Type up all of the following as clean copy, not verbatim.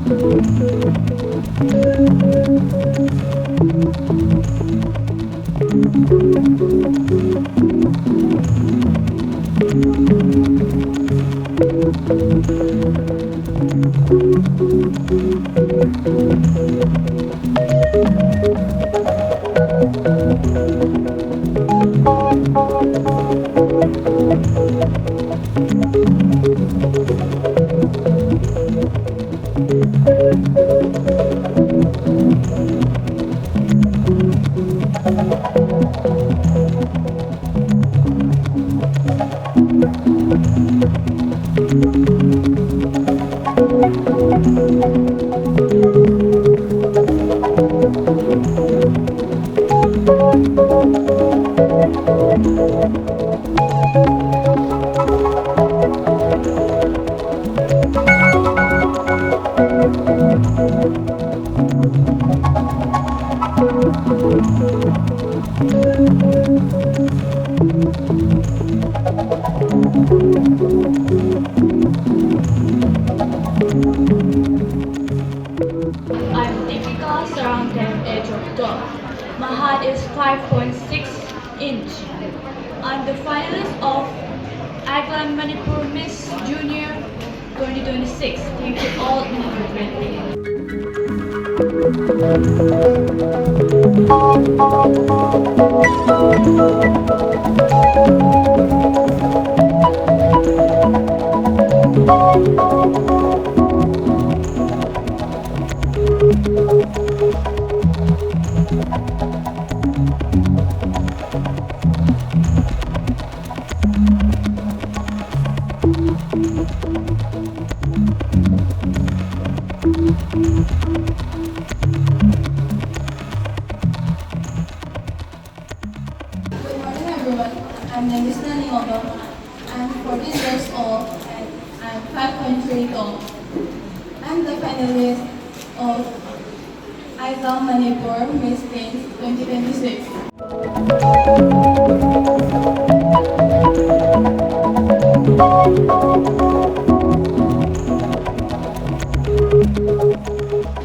I'm typical surrounded age of 12. My height is 5.6 inch. I'm the finalist of Manipur Miss Junior 2026. Thank you all and have a great day. I'm Alina. I'm 14 years old and I'm 5.3 tall. I'm the finalist of Manipur Miss Teen 2026.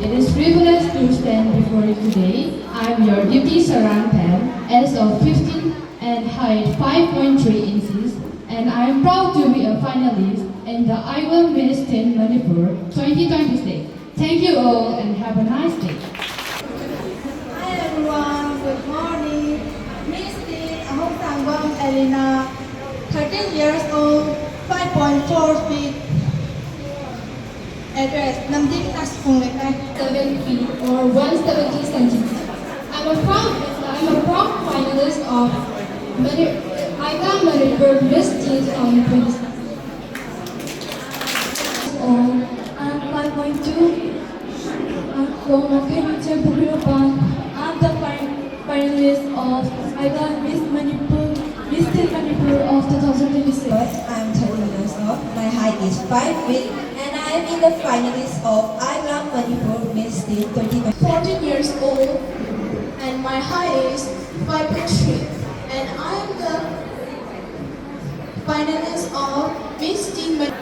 It is privileged to stand before you today. I'm your beauty surround pen, as of 15 and height 5.3 inches, and I am proud to be a finalist in the Miss Teen Manipur 2026. Thank you all and have a nice day. Hi everyone, good morning. Miss Teen Alina, 13 years old, 5.4 feet. Address, Namding Naskung Lekay. 7 feet or 170 centimeters. I'm a proud finalist of Manipur Miss Teen 2026. I'm 5.2. I'm the finalist of Miss Teen Manipur of 2026. I'm 13 years old. My height is 5 feet, and I am in the finalists of Manipur Miss Teen 2026. 14 years old, and my height is 5.3, and I am the finalist of Miss Teen Manipur.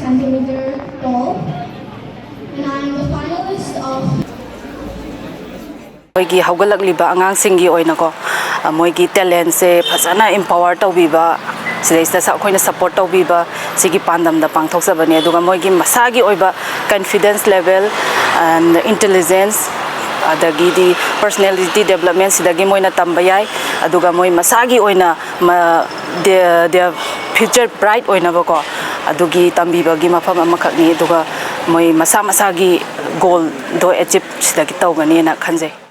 Centimeter tall, and I am the finalist of Moigi haugalakliba angangsinggi oinako moigi talent se phasana empower tawbiba sidaista sa khoina support tawbiba sigi pandamda pangthoksabani aduga moigi masagi oiba confidence level and intelligence adagi di personality development sidagi moina tambayai aduga moi masagi oina their future bright oina bako adugi tambibagi mafam amakhakni aduga moi masagi goal do achieve sidagi tawgani na khanjai.